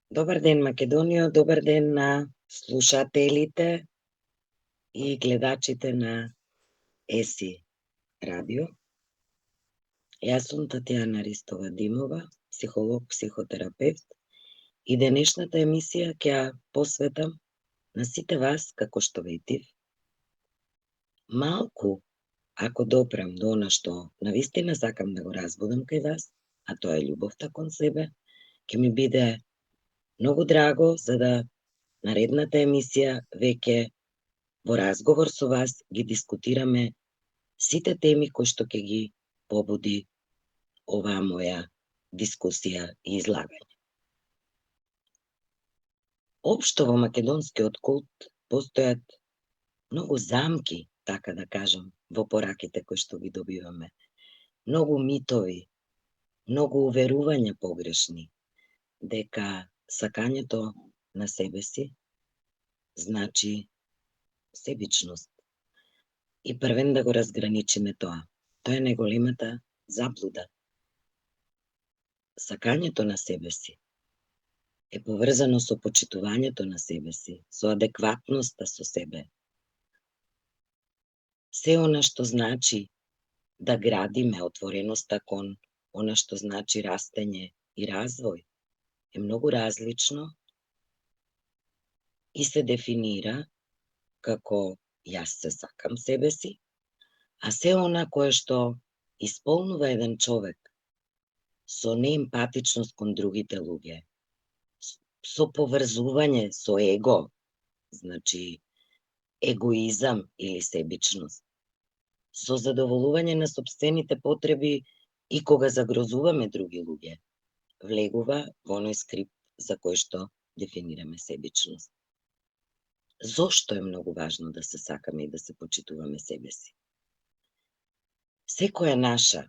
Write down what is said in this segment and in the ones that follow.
Добар ден, Македонијо, добар ден на слушателите и гледачите на ЕСИ радио. Јас сум Татјана Ристова Димова, психолог, психотерапевт, и денешната емисија ќе ја посветам на сите вас, како што ветив, малку, ако допрам до она што навистина сакам да го разбудам кај вас, а тоа е љубовта кон себе, ќе ми биде многу драго за да наредната емисија веќе во разговор со вас ги дискутираме сите теми кои што ќе ги побуди оваа моја дискусија и излагање. Општо во македонскиот култ постојат многу замки, така да кажам, во пораките кои што ги добиваме. Многу митови, многу уверувања погрешни, дека сакањето на себе си значи себичност. И првен да го разграничиме тоа. Тоа е најголемата заблуда. Сакањето на себе си е поврзано со почитувањето на себе си, со адекватноста со себе. Се она што значи да градиме отвореноста кон она што значи растење и развој е многу различно и се дефинира како јас се сакам себе си, а се она кое што исполнува еден човек со неемпатичност кон другите луѓе, со поврзување со его, значи егоизам или себичност, со задоволување на сопствените потреби и кога загрозуваме други луѓе, влегува во оној скрипт за кој што дефинираме себичност. Зошто е многу важно да се сакаме и да се почитуваме себе си? Секоја наша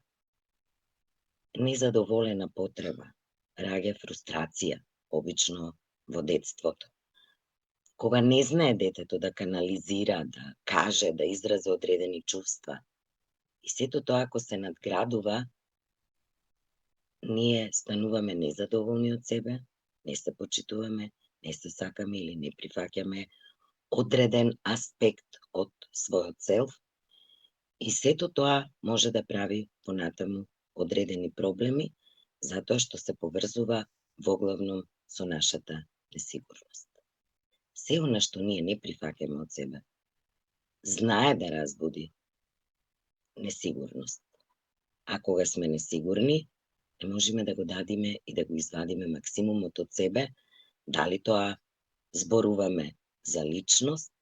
незадоволена потреба раѓа фрустрација, обично во детството. Кога не знае детето да канализира, да каже, да изрази одредени чувства. И сето тоа ако се надградува, ние стануваме незадоволни од себе, не се почитуваме, не се сакаме или не прифаќаме одреден аспект од својот селф, и сето тоа може да прави понатаму одредени проблеми, затоа што се поврзува воглавно со нашата несигурност. Се она што ние не прифаќаме од себе, знае да разбуди несигурност. А кога сме несигурни, не можеме да го дадиме и да го извадиме максимумот од себе, дали тоа зборуваме за личност,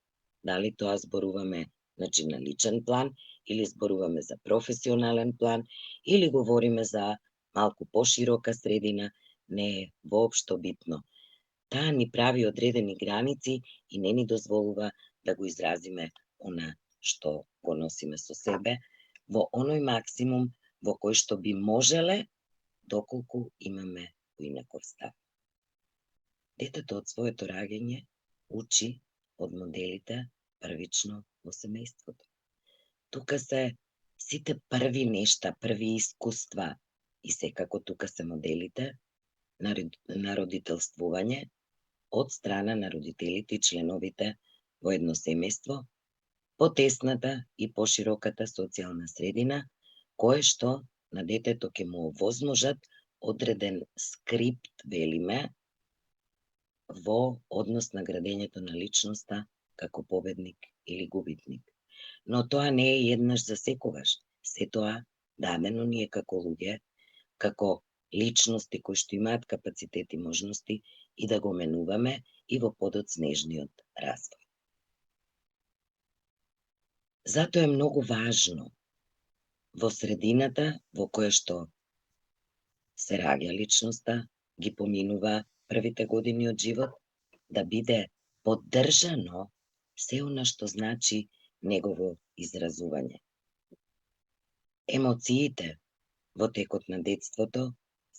дали тоа зборуваме на личен план, или зборуваме за професионален план, или говориме за малку поширока средина, не е воопшто битно. Таа ни прави одредени граници и не ни дозволува да го изразиме она што го носиме со себе, во оној максимум во кој што би можеле, доколку имаме поинаков став. Детето од своето раѓање учи од моделите првично во семејството. Тука се сите први нешта, први искуства, и секако тука се моделите на родителствување од страна на родителите и членовите во едно семејство, потесната и пошироката социјална средина, кое што на детето ќе му овозможат одреден скрипт, велиме, во однос на градењето на личноста како победник или губитник. Но тоа не е еднаш за секогаш. Се тоа дадено ни е како луѓе, како личности кои што имаат капацитет и можности и да го менуваме и во подоцнежниот развој. Затоа е многу важно во средината во која што се раѓа личноста, ги поминува првите години од живот, да биде поддржано се она што значи негово изразување. Емоциите во текот на детството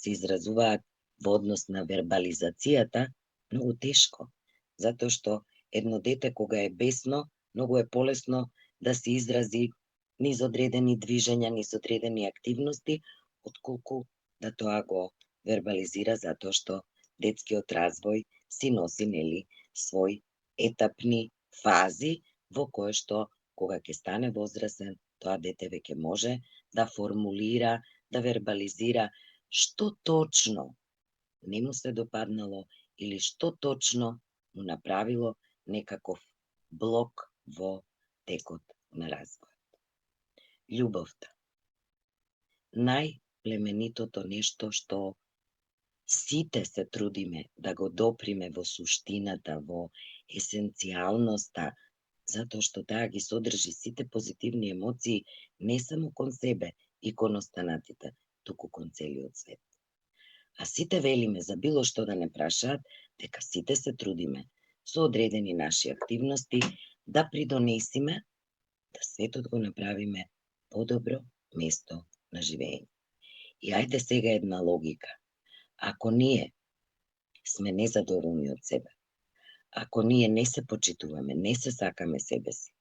се изразуваат во однос на вербализацијата многу тешко, затоа што едно дете кога е бесно, многу е полесно да се изрази низ одредени движења, низ одредени активности, отколку да тоа го вербализира, затоа што детскиот развој си носи, нели, свој етапни фази во кое што кога ќе стане возрасен, тоа дете веќе може да формулира, да вербализира што точно не му се допаднало или што точно му направило некаков блок во текот на развојот. Љубовта. Најплеменитото нешто што сите се трудиме да го доприме во суштината, во есенцијалноста, затоа што таа ги содржи сите позитивни емоции не само кон себе и кон останатите, туку кон целиот свет. А сите велиме за било што да не прашаат, дека сите се трудиме со одредени наши активности да придонесиме да светот го направиме подобро место на живење. И ајде сега една логика. Ако ние сме незадоволни од себе, ако ние не се почитуваме, не се сакаме себе си,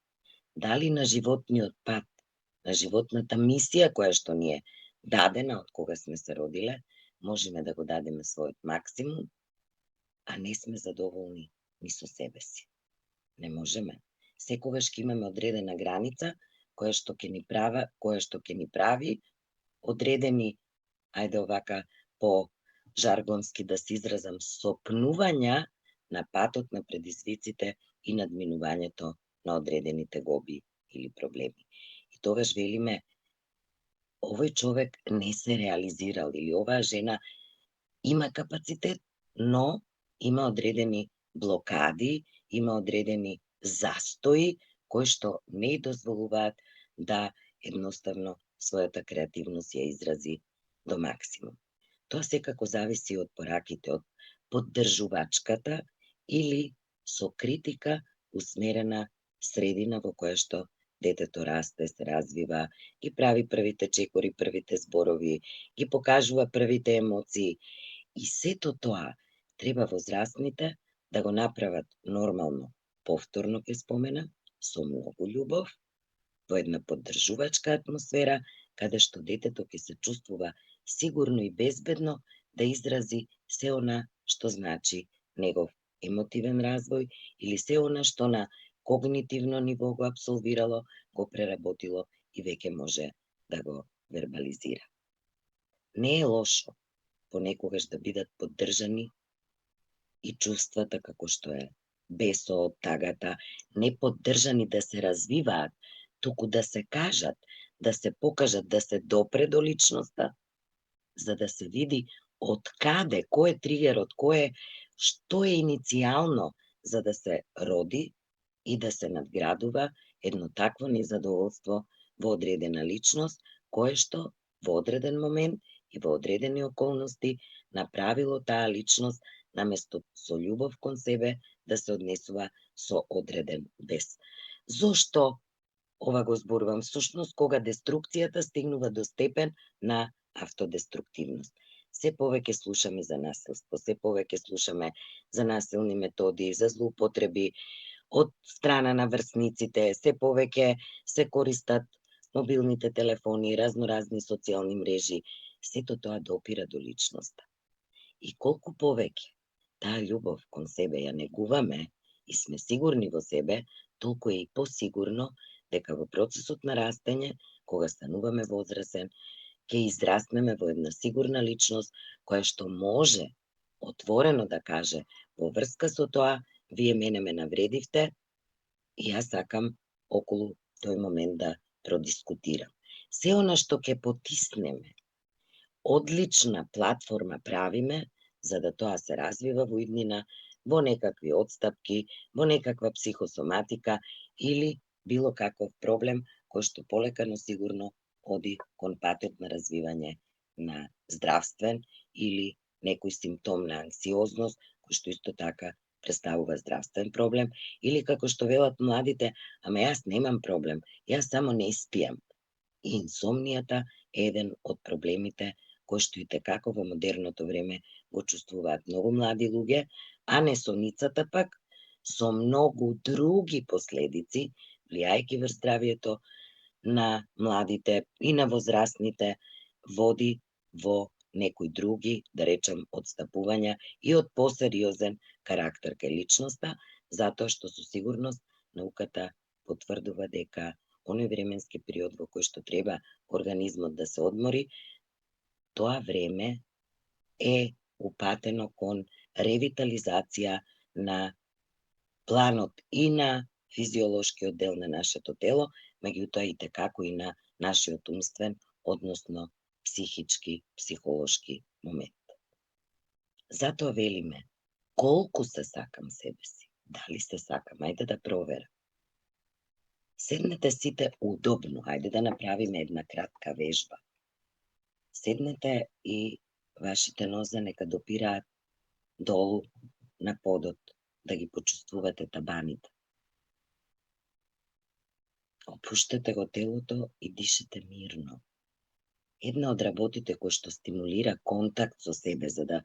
дали на животниот пат, на животната мисија која што ни е дадена од кога сме се родиле, можеме да го дадеме својот максимум, а не сме задоволни ни со себе си. Не можеме. Секогаш ќе имаме одредена граница која што ќе ни прави одредени, ајде овака по жаргонски да се изразам, сопнувања на патот на предизвиците и надминувањето на одредени тегоби или проблеми. И тогаш велиме, овој човек не се реализирал или оваа жена има капацитет, но има одредени блокади, има одредени застои кои што не ѝ дозволуваат да едноставно својата креативност ја изрази до максимум. Тоа секако зависи од пораките, од поддржувачката или со критика усмерена средина во која што детето расте, се развива, ги прави првите чекори, првите зборови, ги покажува првите емоции. И сето тоа треба возрастните да го направат нормално, повторно ќе спомена, со многу љубов, во една поддржувачка атмосфера, каде што детето ќе се чувствува сигурно и безбедно да изрази се она што значи негов емотивен развој или се она што на когнитивно ниво го апсолвирало, го преработило и веќе може да го вербализира. Не е лошо понекогаш да бидат поддржани и чувствата како што е бесот, тагата, не поддржани да се развиваат, туку да се кажат, да се покажат, да се допре до личноста, за да се види од каде, кој е тригерот, што е иницијално за да се роди и да се надградува едно такво незадоволство во одредена личност, кое што во одреден момент и во одредени околности направило таа личност наместо со љубов кон себе да се однесува со одреден бес. Зошто ова го зборувам? Всушност, кога деструкцијата стигнува до степен на автодеструктивност. Се повеќе слушаме за насилство, се повеќе слушаме за насилни методи, за злоупотреби од страна на врсниците, се повеќе се користат мобилните телефони, разноразни социјални мрежи. Сето тоа допира до личноста. И колку повеќе таа љубов кон себе ја негуваме и сме сигурни во себе, толку е и посигурно дека во процесот на растење, кога стануваме возрасен, ќе израснеме во една сигурна личност, која што може отворено да каже во врска со тоа, вие мене ме навредивте и јас сакам околу тој момент да продискутирам. Се она што ќе потиснеме, одлична платформа правиме, за да тоа се развива во иднина, во некакви одстапки, во некаква психосоматика или било каков проблем кој што полека но сигурно оди кон патот на развивање на здравствен или некој симптом на анксиозност, кој што исто така представува здравствен проблем, или како што велат младите, ама јас немам проблем, јас само не спијам. И инсомнијата е еден од проблемите кои што и текако во модерното време го чувствуваат многу млади луѓе, а несоницата пак со многу други последици, влијајќи врз здравието на младите и на возрастните, води во некој други, да речем, одстапувања и од посериозен карактер кај личноста, затоа што со сигурност науката потврдува дека оној временски период во кој што треба организмот да се одмори, тоа време е упатено кон ревитализација на планот и на физиолошкиот дел на нашето тело, меѓутоа и текако и на нашиот умствен, односно психички, психолошки момент. Затоа велиме, колку се сакам себе си, дали се сакам, ајде да проверам. Седнете сите удобно, ајде да направиме една кратка вежба. Седнете и вашите нозе нека допираат долу на подот, да ги почувствувате табаните. Опуштете го телото и дишете мирно. Една од работите кој што стимулира контакт со себе, за да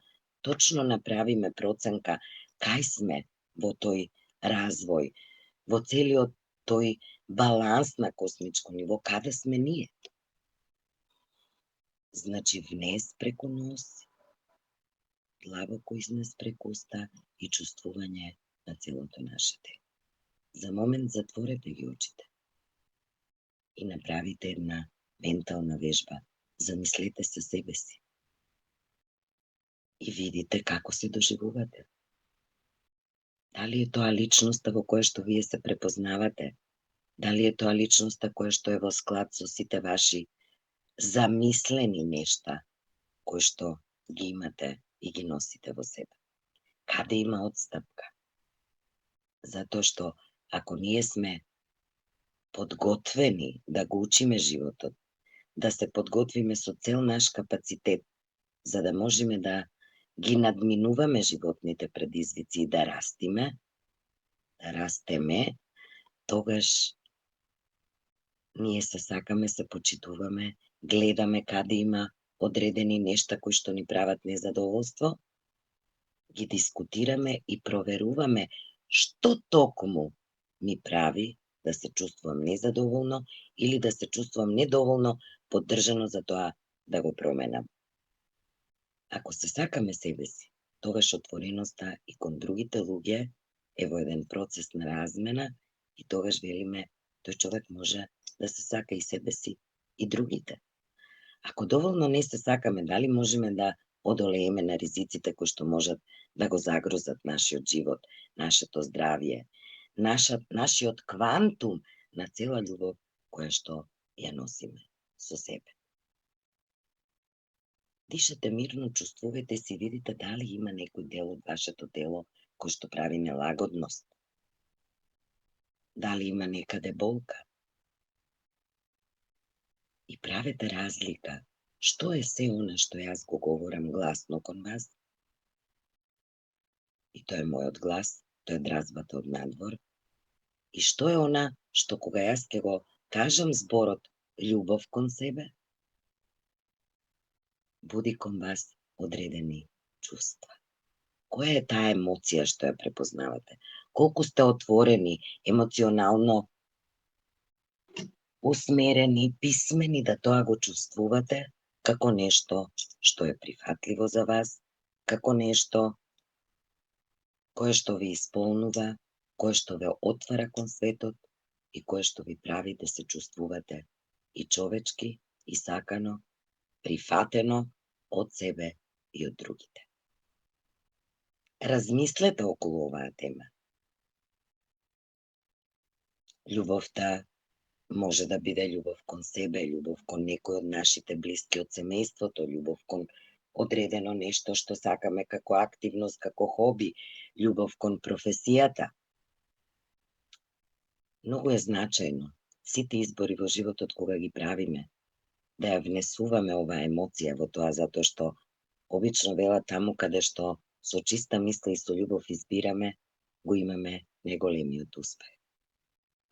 точно направиме проценка кај сме во тој развој, во целиот тој баланс на космичко ниво, каде сме ние. Значи, внес преку нос, длабоко изнес преку уста и чувствување на целото наше тело. За момент затворете ги очите и направите една ментална вежба. Замислете се себе си и видите како се доживувате. Дали е тоа личноста во која што вие се препознавате? Дали е тоа личноста која што е во склад со сите ваши замислени нешта кои што ги имате и ги носите во себе? Каде има одстапка? Затоа што ако ние сме подготвени да го учиме животот, да се подготвиме со цел наш капацитет, за да можеме да ги надминуваме животните предизвици и да растеме, тогаш ние се сакаме, се почитуваме, гледаме каде има одредени нешта кои што ни прават незадоволство, ги дискутираме и проверуваме што токму ми прави да се чувствувам незадоволно или да се чувствувам недоволно поддржано за тоа да го променам. Ако се сакаме себе си, тогаш отвореноста и кон другите луѓе е во еден процес на размена и тогаш велиме, тој човек може да се сака и себе си и другите. Ако доволно не се сакаме, дали можеме да одолееме на ризиците кои што можат да го загрозат нашиот живот, нашето здравје, нашиот квантум на цела љубов која што ја носиме со себе. Дишете мирно, чувствувате се и видите дали има некој дел од вашето тело кој што прави нелагодност. Дали има некаде болка. И правете разлика што е се она што јас го говорам гласно кон вас. И тоа е мојот глас, тоа е дразбата од надвор. И што е она што кога јас ќе го кажам зборот љубов кон себе, буди кон вас одредени чувства. Која е таа емоција што ја препознавате? Колку сте отворени, емоционално усмерени, писмени да тоа го чувствувате како нешто што е прифатливо за вас, како нешто кое што ви исполнува, кое што ве отвара кон светот и кое што ви прави да се чувствувате и човечки, и сакано, прифатено од себе и од другите. Размислете околу оваа тема. Љубовта може да биде љубов кон себе, љубов кон некој од нашите блиски од семејството, љубов кон одредено нешто што сакаме како активност, како хоби, љубов кон професијата. Многу е значајно сите избори во животот кога ги правиме, да ја внесуваме оваа емоција во тоа, затоа што обично велат таму каде што со чиста мисла и со љубов избираме, го имаме најголемиот успех.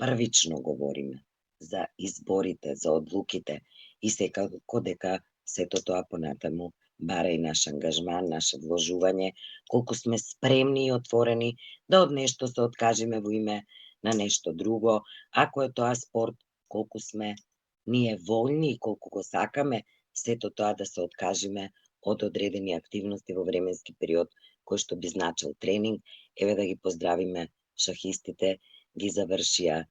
Првично говориме за изборите, за одлуките и секако дека сето тоа понатаму бара и наш ангажман, наше вложување, колку сме спремни и отворени да од нешто се откажеме во име на нешто друго, ако е тоа спорт, колку сме ние вољни и колку го сакаме сето тоа да се откажеме од одредени активности во временски период, кој што би значил тренинг. Еве да ги поздравиме шахистите, ги завршија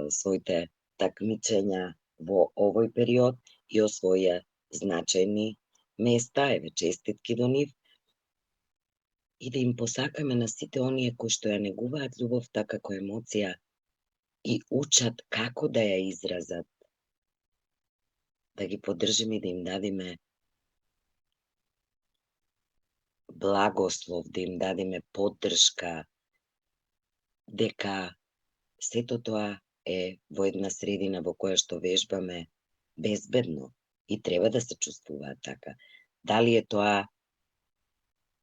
своите такмичења во овој период и освоија значајни места, еве честитки до нив, и да им посакаме на сите оние кои што ја негуваат љубовта како емоција и учат како да ја изразат, да ги поддржиме и да им дадиме благослов, да им дадиме поддршка, дека сето тоа е во една средина во која што вежбаме безбедно и треба да се чувствуваат така. Дали е тоа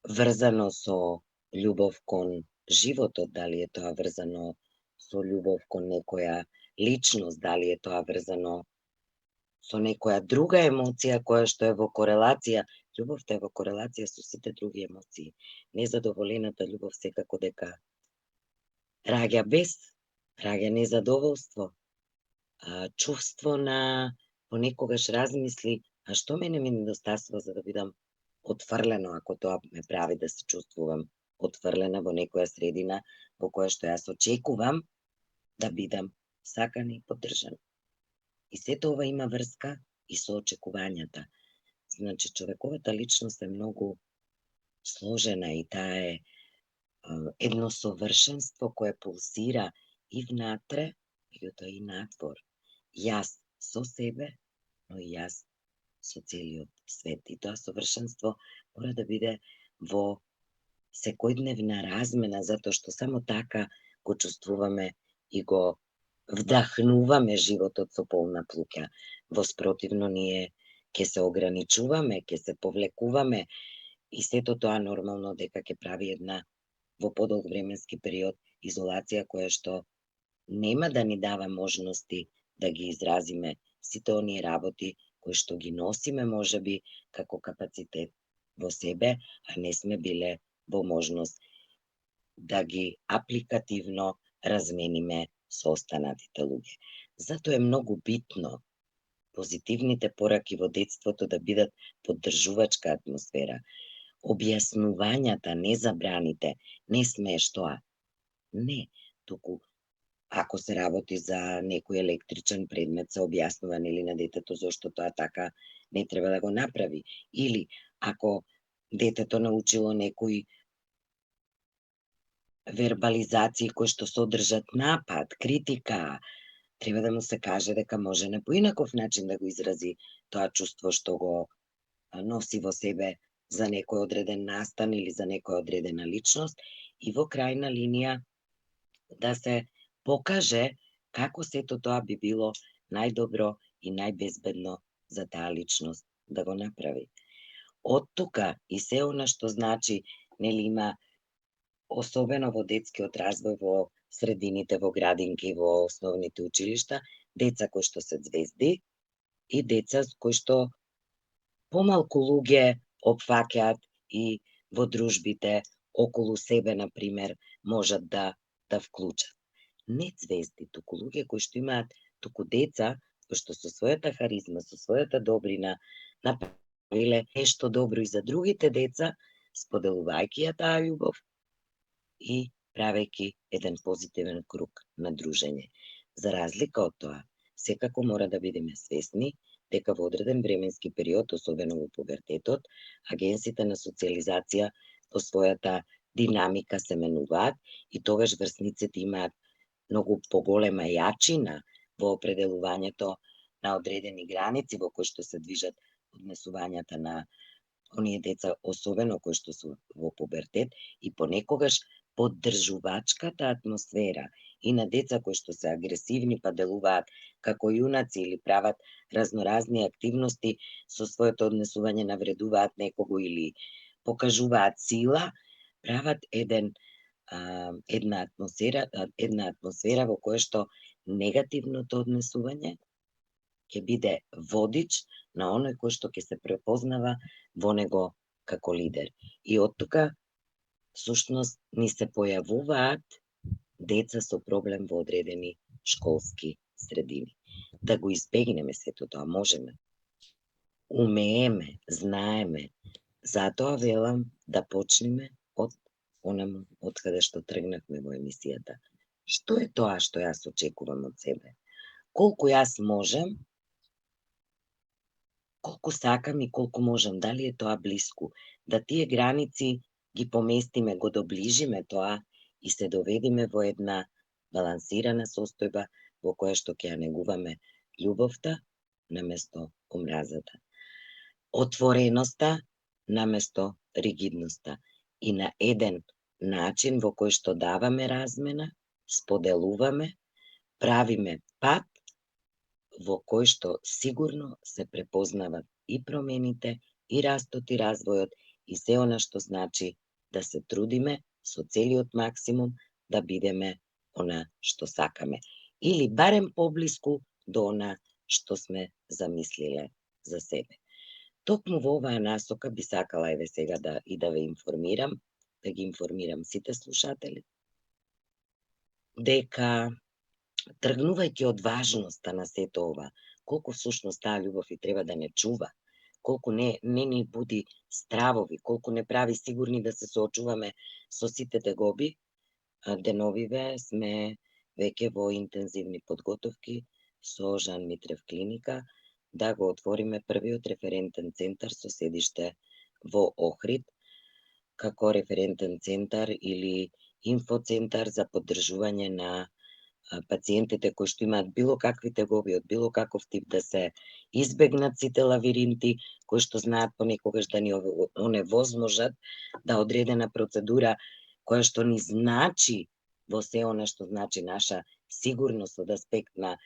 врзано со љубов кон животот, дали е тоа врзано со љубов кон некоја личност, дали е тоа врзано со некоја друга емоција која што е во корелација. Љубовта е во корелација со сите други емоции. Незадоволената љубов секако дека раѓа бес, раѓа незадоволство, чувство на понекогаш размисли, а што мене ми недостасува за да бидам отфрлено, ако тоа ме прави да се чувствувам отфрлена во некоја средина во која што јас очекувам да бидам сакана и поддржана. И сето ова има врска и со очекувањата. Значи, човековата личност е многу сложена и таа е едно совршенство кое пулсира и внатре, меѓутоа и надвор. Јас со себе, но и јас со целиот свет. И тоа совршенство мора да биде во секојдневна размена, затоа што само така го чувствуваме и го вдахнуваме животот со полна плуќа. Воспротивно, ние ќе се ограничуваме, ќе се повлекуваме и сето тоа нормално дека ќе прави една во подолг временски период изолација која што нема да ни дава можности да ги изразиме сите оние работи кои што ги носиме можеби како капацитет во себе, а не сме биле во можност да ги апликативно размениме со останатите луѓе. Затоа е многу битно позитивните пораки во детството да бидат поддржувачка атмосфера. Објаснувањата, не забраните, не смееш тоа. Не, туку ако се работи за некој електричен предмет, се објаснува нели на детето зошто тоа така не треба да го направи. Или ако детето научило некои вербализации кои што содржат напад, критика, треба да му се каже дека може на поинаков начин да го изрази тоа чувство што го носи во себе за некој одреден настан или за некоја одредена личност и во крајна линија да се покаже како сето тоа би било најдобро и најбезбедно за таа личност да го направи. Од тука и се она што значи, нели има особено во детскиот развој во средините, во градинки, во основните училишта, деца кои што се звезди и деца кои што помалку луѓе опфаќаат и во дружбите околу себе, на пример, можат да вклучат. Не звезди, туку луѓе кои што имаат, туку деца кои што со својата харизма, со својата добрина направиле нешто добро и за другите деца, споделувајќи ја таа љубов и правејќи еден позитивен круг на дружење. За разлика од тоа, секако мора да бидеме свесни дека во одреден временски период, особено во пубертетот, агенсите на социјализација по својата динамика се менуваат и тогаш врсниците имаат многу поголема јачина во определувањето на одредени граници во кои што се движат однесувањата на оние деца, особено кои што се во пубертет, и понекогаш поддржувачката атмосфера и на деца кои што се агресивни па делуваат како јунаци или прават разноразни активности со своето однесување, навредуваат некого или покажуваат сила, прават една атмосфера во која што негативното однесување ќе биде водич на оној кој што ќе се препознава во него како лидер. И од тука, сушност, ни се појавуваат деца со проблем во одредени школски средини. Да го избегнеме сето тоа, можеме. умееме, знаеме. Затоа велам да почнеме од онаму од каде што тргнавме во емисијата. Што е тоа што јас очекувам од себе? Колку јас можам, колку сакам и колку можам, дали е тоа блиску, да тие граници ги поместиме, го доближиме тоа и се доведеме во една балансирана состојба во која што ќе ја негуваме љубовта наместо омразата. Отвореноста наместо ригидноста и на еден начин во кој што даваме размена, споделуваме, правиме пат во кој што сигурно се препознават и промените, и растот, и развојот, и се она што значи да се трудиме со целиот максимум да бидеме она што сакаме. Или барем поблиску до она што сме замислиле за себе. Токму во оваа насока би сакала еве сега да ве информирам, да ги информирам сите слушатели, дека тргнувајќи од важноста на сето ова, колку всушност таа љубов и треба да не чува, колку не ни буди стравови, колку не прави сигурни да се соочуваме со сите тегоби, деновиве сме веќе во интензивни подготовки со Жан Митрев клиника да го отвориме првиот референтен центар со седиште во Охрид, како референтен центар или инфоцентар за поддржување на пациентите кои што имаат било какви тегоби од било каков тип, да се избегнат сите лавиринти кои што знаат понекогаш да ни оневозможат да одредена процедура која што ни значи во се она што значи наша сигурност од аспект на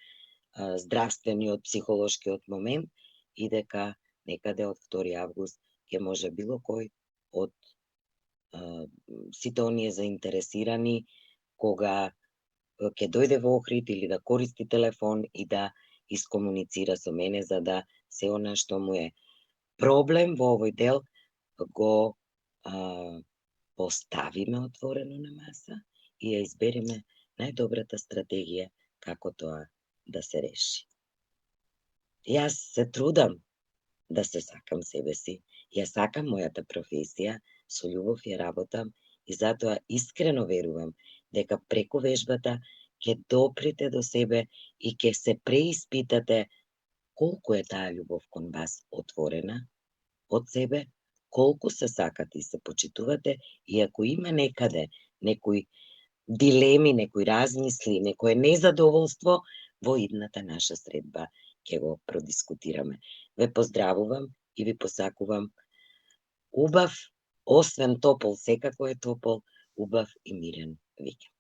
здравствениот, психолошкиот момент, и дека некаде од 2 август ќе може било кој од сите оние заинтересирани кога ќе дојде во Охрид или да користи телефон и да искомуницира со мене за да се она што му е проблем во овој дел го поставиме отворено на маса и ја избереме најдобрата стратегија како тоа да се реши. Јас се трудам да се сакам себе си, ја сакам мојата професија, со љубов ја работам и затоа искрено верувам дека преку вежбата ќе допрете до себе и ќе се преиспитате колку е таа љубов кон вас отворена од себе, колку се сакате и се почитувате, и ако има некаде некои дилеми, некои размисли, некое незадоволство, во идната наша средба ќе го продискутираме. Ве поздравувам и ви посакувам убав, освен топол, секако е топол, убав и мирен викенд.